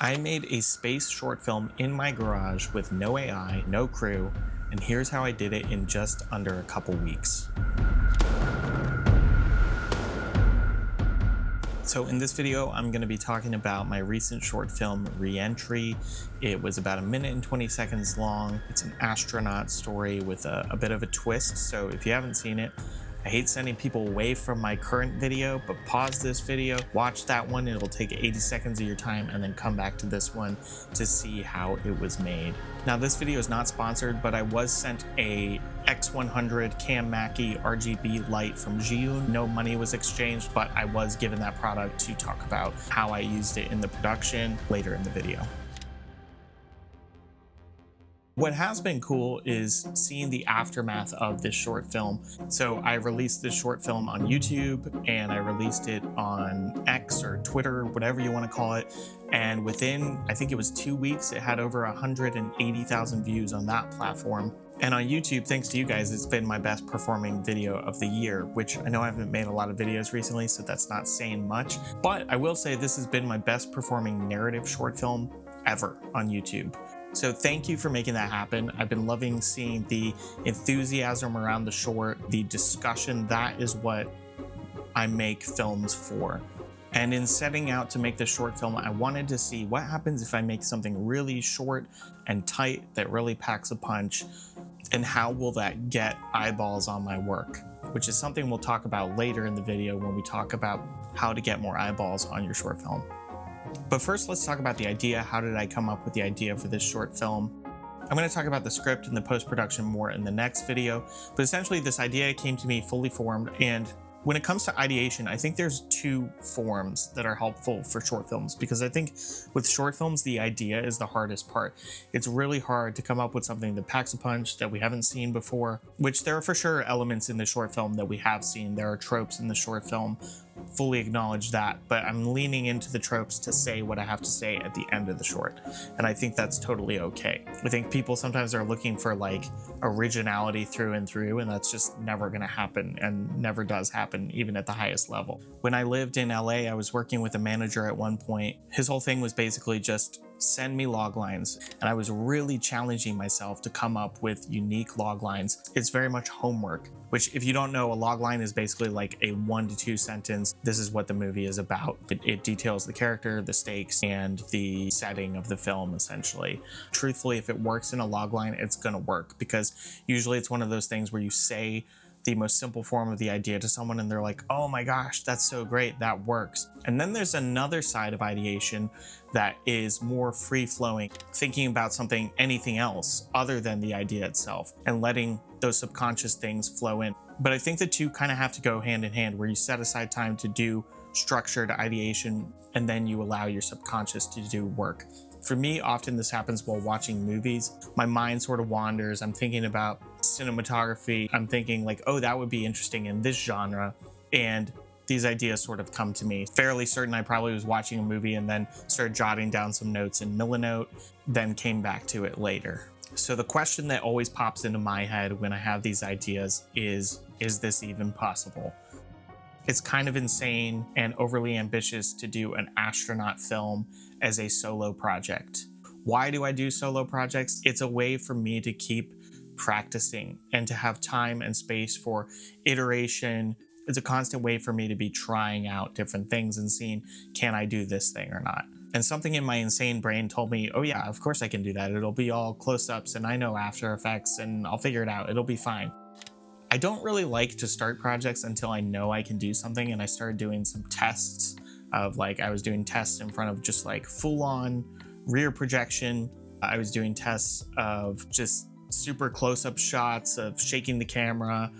I made a space short film in my garage with no AI, no crew, and here's how I did it in just under a couple weeks. So in this video, I'm going to be talking about my recent short film, Re-Entry. It was about 1 minute and 20 seconds long. It's an astronaut story with a bit of a twist. So if you haven't seen it, I hate sending people away from my current video, but pause this video, watch that one. It'll take 80 seconds of your time, and then come back to this one to see how it was made. Now, this video is not sponsored, but I was sent a X100 Cam Mackie RGB light from Zhiyun. No money was exchanged, but I was given that product to talk about how I used it in the production later in the video. What has been cool is seeing the aftermath of this short film. So I released this short film on YouTube, and I released it on X or Twitter, whatever you want to call it. And within, I think it was 2 weeks, it had over 180,000 views on that platform. And on YouTube, thanks to you guys, it's been my best performing video of the year, which I know I haven't made a lot of videos recently, so that's not saying much. But I will say this has been my best performing narrative short film ever on YouTube. So thank you for making that happen. I've been loving seeing the enthusiasm around the short, the discussion. That is what I make films for. And in setting out to make this short film, I wanted to see what happens if I make something really short and tight that really packs a punch, and how will that get eyeballs on my work, which is something we'll talk about later in the video when we talk about how to get more eyeballs on your short film. But first, let's talk about the idea. How did I come up with the idea for this short film? I'm going to talk about the script and the post-production more in the next video, but essentially this idea came to me fully formed. And when it comes to ideation, I think there's two forms that are helpful for short films, because I think with short films, the idea is the hardest part. It's really hard to come up with something that packs a punch that we haven't seen before, which there are for sure elements in the short film that we have seen. There are tropes in the short film, fully acknowledge that, but I'm leaning into the tropes to say what I have to say at the end of the short, and I think that's totally okay. I think people sometimes are looking for like originality through and through, and that's just never going to happen, and never does happen even at the highest level. When I lived in LA, I was working with a manager at one point. His whole thing was basically just send me log lines, and I was really challenging myself to come up with unique log lines. It's very much homework, which, if you don't know, a log line is basically like a 1 to 2 sentence. This is what the movie is about. It details the character, the stakes, and the setting of the film, essentially. Truthfully, if it works in a log line, it's gonna work, because usually it's one of those things where you say the most simple form of the idea to someone and they're like, oh my gosh, that's so great, that works. And then there's another side of ideation that is more free-flowing, thinking about something, anything else other than the idea itself, and letting those subconscious things flow in. But I think the two kind of have to go hand in hand, where you set aside time to do structured ideation and then you allow your subconscious to do work. For me, often this happens while watching movies. My mind sort of wanders. I'm thinking about cinematography. I'm thinking like, oh, that would be interesting in this genre. And these ideas sort of come to me. Fairly certain I probably was watching a movie and then started jotting down some notes in Millinote, then came back to it later. So the question that always pops into my head when I have these ideas is this even possible? It's kind of insane and overly ambitious to do an astronaut film as a solo project. Why do I do solo projects? It's a way for me to keep practicing and to have time and space for iteration. It's a constant way for me to be trying out different things and seeing, can I do this thing or not? And something in my insane brain told me, oh yeah, of course I can do that. It'll be all close-ups, and I know After Effects, and I'll figure it out. It'll be fine. I don't really like to start projects until I know I can do something, and I started doing some tests of like, I was doing tests in front of just like full-on rear projection. I was doing tests of just super close-up shots of shaking the camera.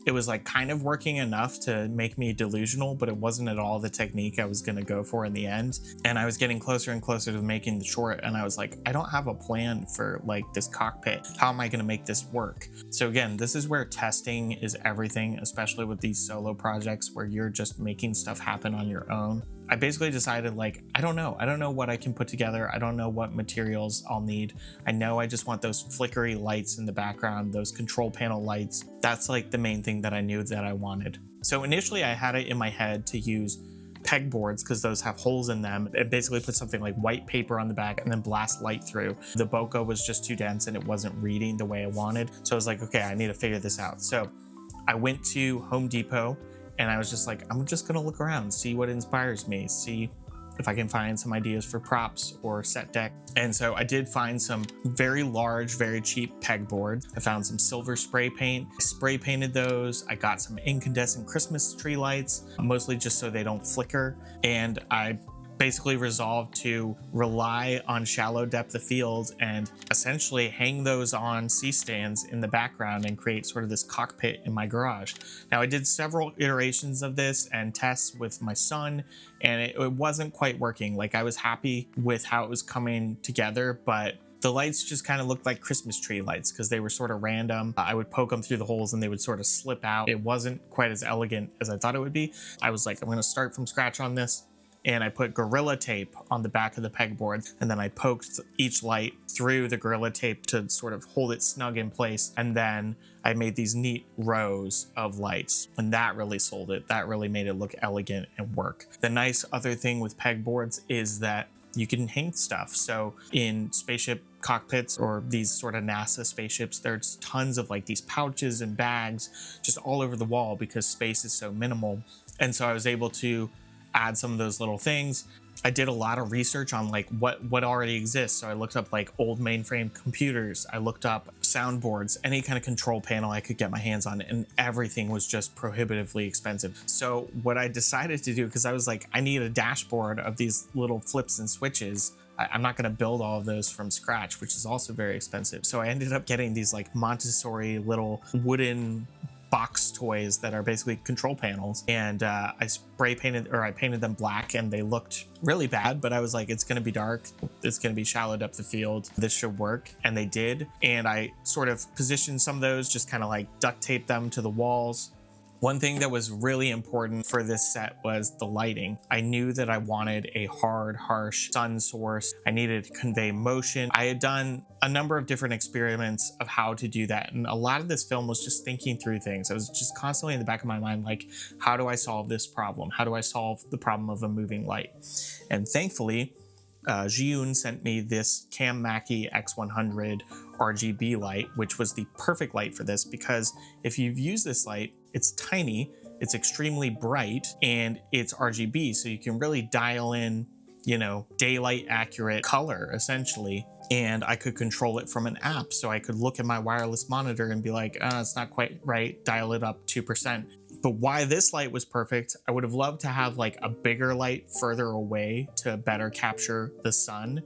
It was like kind of working enough to make me delusional, but it wasn't at all the technique I was going to go for in the end. And I was getting closer and closer to making the short, and I was like, I don't have a plan for like this cockpit. How am I going to make this work? So again, this is where testing is everything, especially with these solo projects where you're just making stuff happen on your own. I basically decided, like, I don't know what I can put together. I don't know what materials I'll need. I know I just want those flickery lights in the background, those control panel lights. That's like the main thing that I knew that I wanted. So initially I had it in my head to use pegboards, because those have holes in them, and basically put something like white paper on the back and then blast light through. The bokeh was just too dense and it wasn't reading the way I wanted. So I was like, okay, I need to figure this out. So I went to Home Depot and I was just like, I'm just gonna look around, see what inspires me, see if I can find some ideas for props or set deck. And so I did find some very large, very cheap pegboards. I found some silver spray paint. I spray painted those. I got some incandescent Christmas tree lights, mostly just so they don't flicker. And I basically resolved to rely on shallow depth of field and essentially hang those on C-stands in the background and create sort of this cockpit in my garage. Now, I did several iterations of this and tests with my son, and it wasn't quite working. Like, I was happy with how it was coming together, but the lights just kind of looked like Christmas tree lights because they were sort of random. I would poke them through the holes and they would sort of slip out. It wasn't quite as elegant as I thought it would be. I was like, I'm going to start from scratch on this. And I put Gorilla Tape on the back of the pegboard, and then I poked each light through the Gorilla Tape to sort of hold it snug in place. And then I made these neat rows of lights, and that really sold it. That really made it look elegant and work. The nice other thing with pegboards is that you can hang stuff. So in spaceship cockpits or these sort of NASA spaceships, there's tons of like these pouches and bags just all over the wall because space is so minimal. And so I was able to add some of those little things. I did a lot of research on like what already exists. So I looked up like old mainframe computers. I looked up soundboards, any kind of control panel I could get my hands on, and everything was just prohibitively expensive. So what I decided to do, because I was like, I need a dashboard of these little flips and switches. I'm not going to build all of those from scratch, which is also very expensive. So I ended up getting these like Montessori little wooden box toys that are basically control panels, and I painted them black, and they looked really bad, but I was like, it's going to be dark, it's going to be shallow depth of field, this should work. And they did. And I sort of positioned some of those, just kind of like duct taped them to the walls. One thing that was really important for this set was the lighting. I knew that I wanted a hard, harsh sun source. I needed to convey motion. I had done a number of different experiments of how to do that. And a lot of this film was just thinking through things. I was just constantly in the back of my mind, like, how do I solve this problem? How do I solve the problem of a moving light? And thankfully, Ji-yoon sent me this Cam Mackie X100 RGB light, which was the perfect light for this, because if you've used this light, it's tiny, it's extremely bright, and it's RGB, so you can really dial in, you know, daylight accurate color essentially. And I could control it from an app, so I could look at my wireless monitor and be like, it's not quite right, dial it up 2%. But why this light was perfect, I would have loved to have like a bigger light further away to better capture the sun.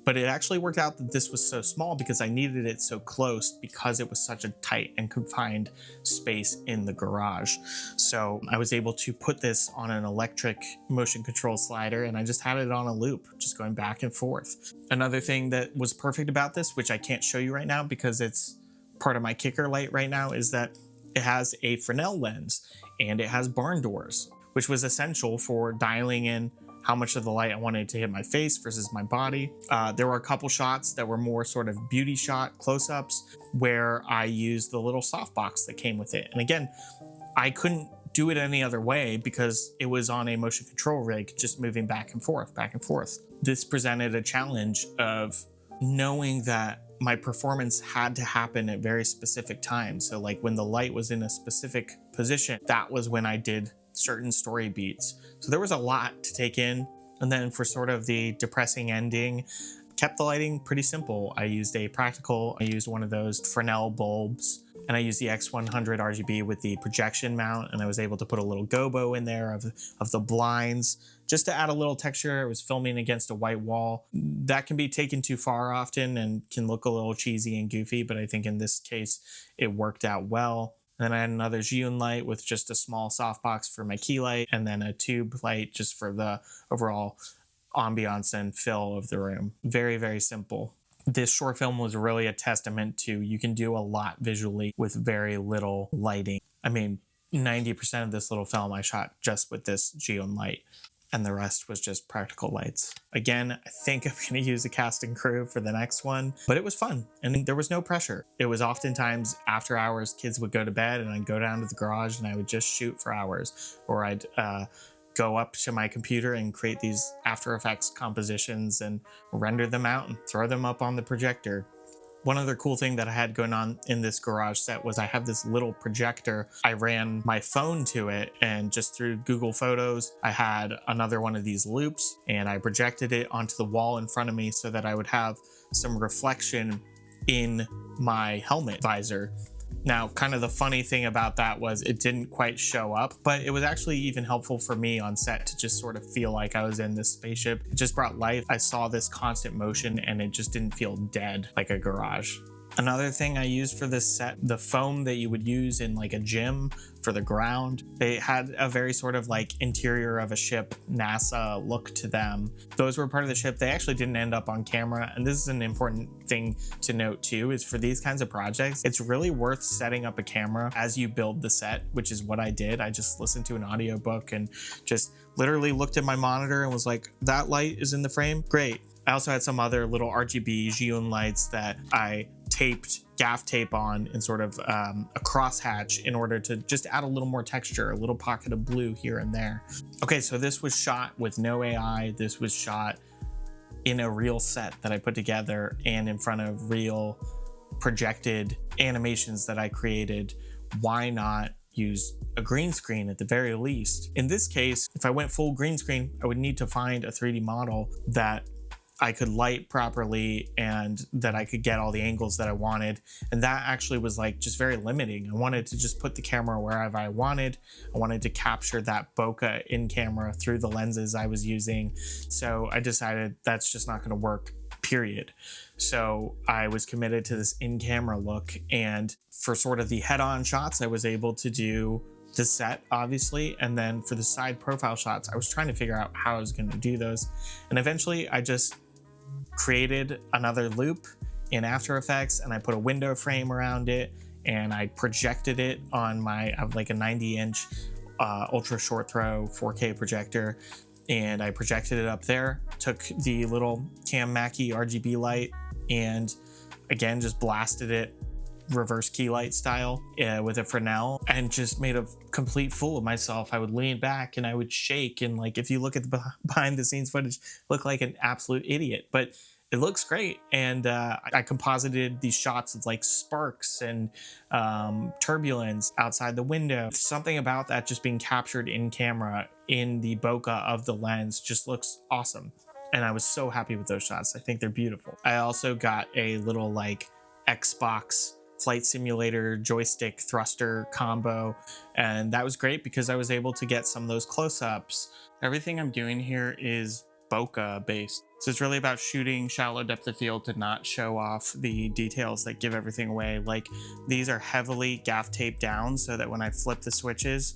But it actually worked out that this was so small because I needed it so close because it was such a tight and confined space in the garage. So I was able to put this on an electric motion control slider, and I just had it on a loop, just going back and forth. Another thing that was perfect about this, which I can't show you right now because it's part of my kicker light right now, is that it has a Fresnel lens and it has barn doors, which was essential for dialing in how much of the light I wanted to hit my face versus my body. There were a couple shots that were more sort of beauty shot close-ups where I used the little softbox that came with it. And again, I couldn't do it any other way because it was on a motion control rig, just moving back and forth, back and forth. This presented a challenge of knowing that my performance had to happen at very specific times. So like when the light was in a specific position, that was when I did certain story beats. So there was a lot to take in. And then for sort of the depressing ending, kept the lighting pretty simple. I used one of those Fresnel bulbs, and I used the X100 RGB with the projection mount, and I was able to put a little gobo in there of the blinds just to add a little texture. I was filming against a white wall. That can be taken too far often and can look a little cheesy and goofy, but I think in this case it worked out well. And then I had another Ji-yoon light with just a small softbox for my key light, and then a tube light just for the overall ambiance and fill of the room. Very, very simple. This short film was really a testament to you can do a lot visually with very little lighting. I mean, 90% of this little film I shot just with this Ji-yoon light, and the rest was just practical lights. Again, I think I'm going to use a cast and crew for the next one, but it was fun and there was no pressure. It was oftentimes after hours, kids would go to bed and I'd go down to the garage and I would just shoot for hours, or I'd go go up to my computer and create these After Effects compositions and render them out and throw them up on the projector. One other cool thing that I had going on in this garage set was I have this little projector. I ran my phone to it, and just through Google Photos, I had another one of these loops, and I projected it onto the wall in front of me so that I would have some reflection in my helmet visor. Now, kind of the funny thing about that was it didn't quite show up, but it was actually even helpful for me on set to just sort of feel like I was in this spaceship. It just brought life. I saw this constant motion and it just didn't feel dead like a garage. Another thing I used for this set, the foam that you would use in like a gym for the ground, they had a very sort of like interior of a ship, NASA look to them. Those were part of the ship. They actually didn't end up on camera. And this is an important thing to note too, is for these kinds of projects, it's really worth setting up a camera as you build the set, which is what I did. I just listened to an audiobook and just literally looked at my monitor and was like, that light is in the frame? Great. I also had some other little RGB Xeon lights that I taped gaff tape on in sort of a crosshatch in order to just add a little more texture, a little pocket of blue here and there. Okay, so this was shot with no AI. This was shot in a real set that I put together and in front of real projected animations that I created. Why not use a green screen at the very least? In this case, if I went full green screen, I would need to find a 3D model that I could light properly and that I could get all the angles that I wanted. And that actually was like just very limiting. I wanted to just put the camera wherever I wanted. I wanted to capture that bokeh in camera through the lenses I was using. So I decided that's just not going to work, period. So I was committed to this in-camera look. And for sort of the head-on shots, I was able to do the set, obviously, and then for the side profile shots, I was trying to figure out how I was going to do those. And eventually I just created another loop in After Effects and I put a window frame around it and I projected it on my, I have like a 90-inch ultra short throw 4K projector, and I projected it up there, took the little Cam Mackie RGB light and again just blasted it reverse key light style with a Fresnel and just made a complete fool of myself. I would lean back and I would shake, and like if you look at the behind the scenes footage, look like an absolute idiot, but it looks great. And I composited these shots of like sparks and turbulence outside the window. Something about that just being captured in camera in the bokeh of the lens just looks awesome. And I was so happy with those shots. I think they're beautiful. I also got a little like Xbox flight simulator joystick thruster combo, and that was great because I was able to get some of those close-ups. Everything I'm doing here is bokeh based, so it's really about shooting shallow depth of field to not show off the details that give everything away. Like these are heavily gaff taped down so that when I flip the switches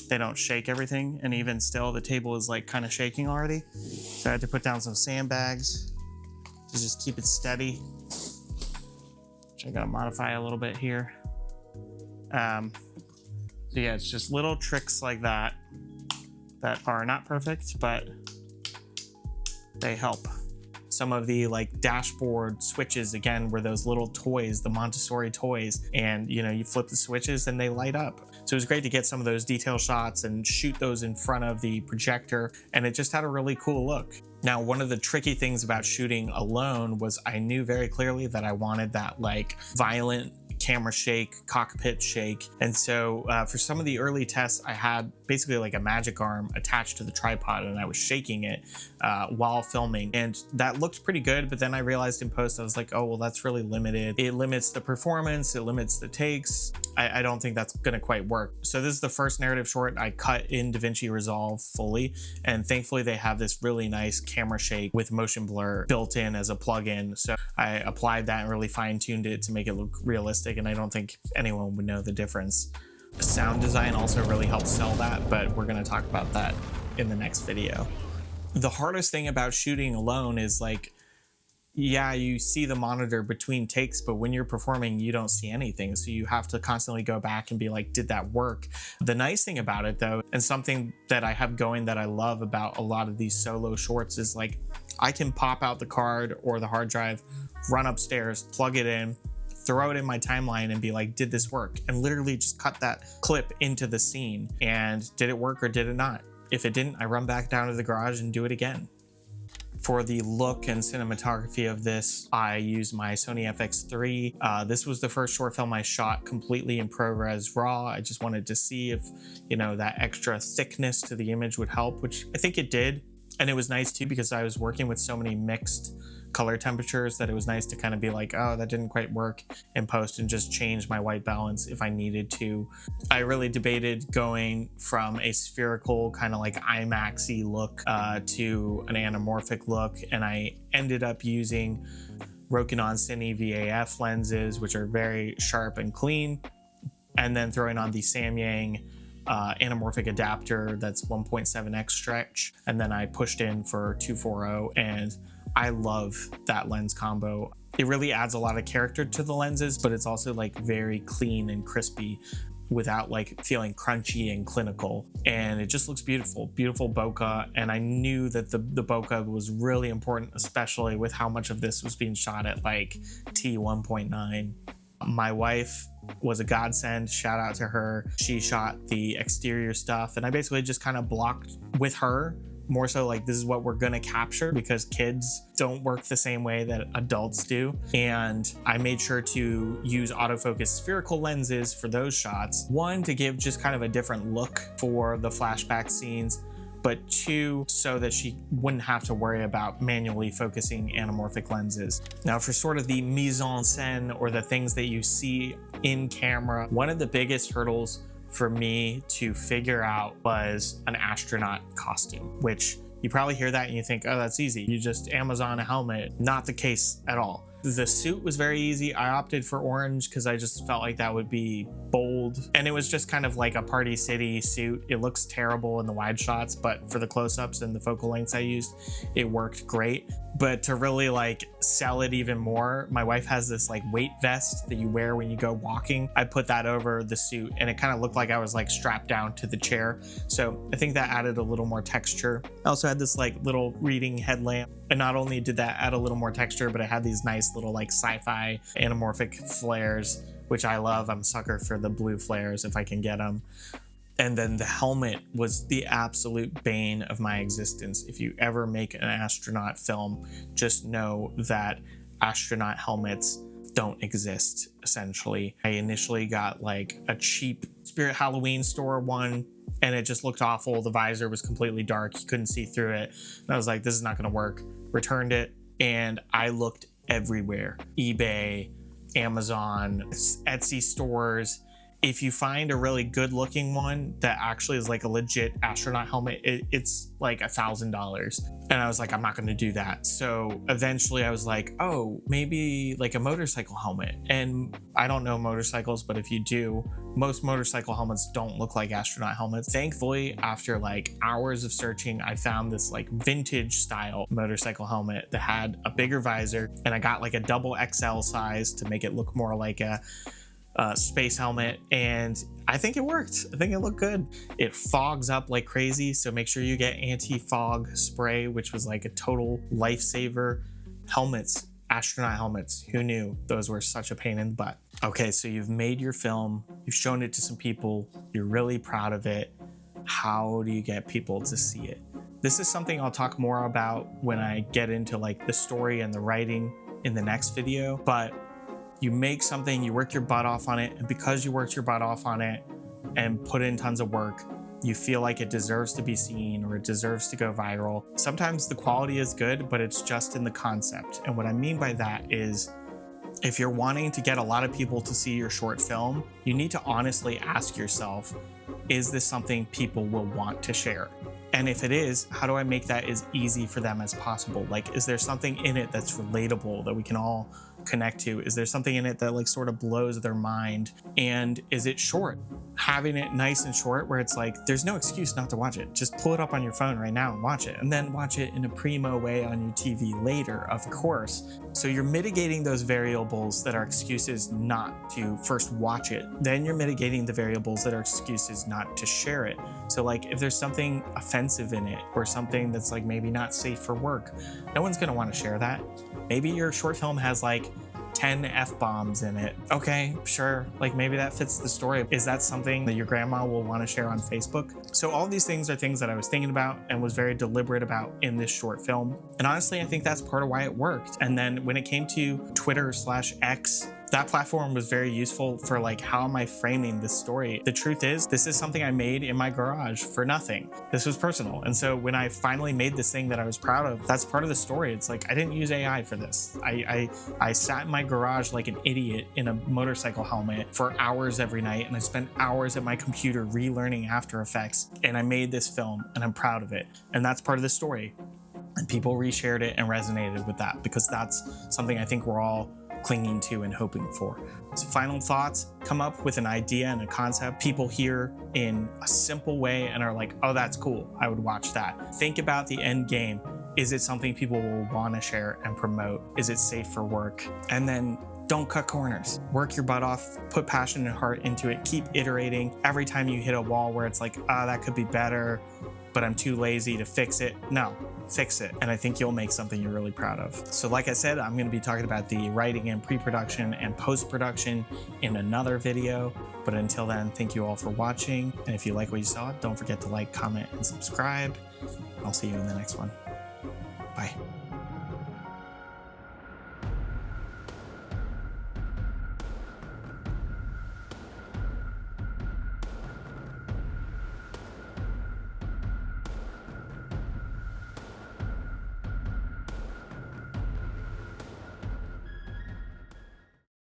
they don't shake everything, and even still the table is like kind of shaking already, so I had to put down some sandbags to just keep it steady. I gotta modify a little bit here. So yeah, it's just little tricks like that that are not perfect, but they help. Some of the like dashboard switches, again, were those little toys, the Montessori toys, and you know, you flip the switches and they light up. So it was great to get some of those detail shots and shoot those in front of the projector, and it just had a really cool look. Now, one of the tricky things about shooting alone was I knew very clearly that I wanted that like violent camera shake, cockpit shake. And so for some of the early tests, I had basically like a magic arm attached to the tripod and I was shaking it while filming. And that looked pretty good. But then I realized in post, I was like, oh, well, that's really limited. It limits the performance. It limits the takes. I don't think that's going to quite work. So this is the first narrative short I cut in DaVinci Resolve fully. And thankfully, they have this really nice camera shake with motion blur built in as a plugin. So I applied that and really fine tuned it to make it look realistic. And I don't think anyone would know the difference. Sound design also really helped sell that, but we're going to talk about that in the next video. The hardest thing about shooting alone is like, yeah, you see the monitor between takes, but when you're performing, you don't see anything. So you have to constantly go back and be like, did that work? The nice thing about it though, and something that I have going that I love about a lot of these solo shorts is like, I can pop out the card or the hard drive, run upstairs, plug it in, throw it in my timeline and be like, did this work? And literally just cut that clip into the scene. And did it work or did it not? if it didn't, I run back down to the garage and do it again. For the look and cinematography of this, I used my Sony FX3. This was the first short film I shot completely in ProRes RAW. I just wanted to see if, that extra thickness to the image would help, which I think it did. And it was nice too, because I was working with so many mixed color temperatures that it was nice to kind of be like, oh, that didn't quite work in post, and just change my white balance if I needed to. I really debated going from a spherical kind of like IMAX-y look to an anamorphic look, and I ended up using Rokinon Cine VAF lenses, which are very sharp and clean, and then throwing on the Samyang anamorphic adapter that's 1.7x stretch, and then I pushed in for 240, and I love that lens combo. It really adds a lot of character to the lenses, but it's also like very clean and crispy without like feeling crunchy and clinical, and it just looks beautiful bokeh. And I knew that the bokeh was really important, especially with how much of this was being shot at like T1.9. My wife was a godsend. Shout out to her. She shot the exterior stuff, and I basically just kind of blocked with her, more so like, this is what we're gonna capture, because kids don't work the same way that adults do. And I made sure to use autofocus spherical lenses for those shots. One, to give just kind of a different look for the flashback scenes, but two, so that she wouldn't have to worry about manually focusing anamorphic lenses. Now, for sort of the mise en scène, or the things that you see in camera, one of the biggest hurdles for me to figure out was an astronaut costume, which you probably hear that and you think, oh, that's easy. You just Amazon a helmet. Not the case at all. The suit was very easy. I opted for orange because I just felt like that would be bold. And it was just kind of like a Party City suit. It looks terrible in the wide shots, but for the close-ups and the focal lengths I used, it worked great. But to really like sell it even more, my wife has this like weight vest that you wear when you go walking. I put that over the suit, and it kind of looked like I was like strapped down to the chair. So I think that added a little more texture. I also had this like little reading headlamp, and not only did that add a little more texture, but it had these nice little like sci-fi anamorphic flares, which I love. I'm a sucker for the blue flares if I can get them. And then the helmet was the absolute bane of my existence. If you ever make an astronaut film, just know that astronaut helmets don't exist, essentially. I initially got like a cheap Spirit Halloween store one, and it just looked awful. The visor was completely dark. You couldn't see through it. And I was like, this is not gonna work. Returned it, and I looked everywhere. eBay, Amazon, Etsy stores. If you find a really good looking one that actually is like a legit astronaut helmet, it's like $1,000. And I was like, I'm not going to do that. So eventually I was like, oh, maybe like a motorcycle helmet. And I don't know motorcycles, but if you do, most motorcycle helmets don't look like astronaut helmets. Thankfully, after like hours of searching, I found this like vintage style motorcycle helmet that had a bigger visor, and I got like a double XL size to make it look more like a space helmet, and I think it worked. I think it looked good. It fogs up like crazy, so make sure you get anti-fog spray, which was like a total lifesaver. Helmets, astronaut helmets, who knew those were such a pain in the butt? Okay, so you've made your film, you've shown it to some people, you're really proud of it. How do you get people to see it? This is something I'll talk more about when I get into like the story and the writing in the next video, but you make something, you work your butt off on it, and because you worked your butt off on it and put in tons of work, you feel like it deserves to be seen or it deserves to go viral. Sometimes the quality is good, but it's just in the concept. And what I mean by that is, if you're wanting to get a lot of people to see your short film, you need to honestly ask yourself, is this something people will want to share? And if it is, how do I make that as easy for them as possible? Like, is there something in it that's relatable that we can all connect to? Is there something in it that like sort of blows their mind? And is it short? Having it nice and short where it's like, there's no excuse not to watch it. Just pull it up on your phone right now and watch it, and then watch it in a primo way on your TV later, of course. So you're mitigating those variables that are excuses not to first watch it. Then you're mitigating the variables that are excuses not to share it. So like, if there's something offensive in it or something that's like maybe not safe for work, no one's gonna want to share that. Maybe your short film has like 10 F-bombs in it. Okay, sure, like maybe that fits the story. Is that something that your grandma will want to share on Facebook? So all these things are things that I was thinking about and was very deliberate about in this short film. And honestly, I think that's part of why it worked. And then when it came to Twitter/X, that platform was very useful for like, how am I framing this story? The truth is, this is something I made in my garage for nothing. This was personal. And so when I finally made this thing that I was proud of, that's part of the story. It's like, I didn't use AI for this. I sat in my garage like an idiot in a motorcycle helmet for hours every night. And I spent hours at my computer relearning After Effects. And I made this film and I'm proud of it. And that's part of the story. And people reshared it and resonated with that, because that's something I think we're all clinging to and hoping for. So final thoughts: come up with an idea and a concept people hear in a simple way and are like, oh, that's cool, I would watch that. Think about the end game. Is it something people will want to share and promote? Is it safe for work? And then don't cut corners. Work your butt off, put passion and heart into it, keep iterating. Every time you hit a wall where it's like, that could be better, but I'm too lazy to fix it. No, fix it. And I think you'll make something you're really proud of. So like I said, I'm going to be talking about the writing and pre-production and post-production in another video. But until then, thank you all for watching. And if you like what you saw, don't forget to like, comment, and subscribe. I'll see you in the next one. Bye.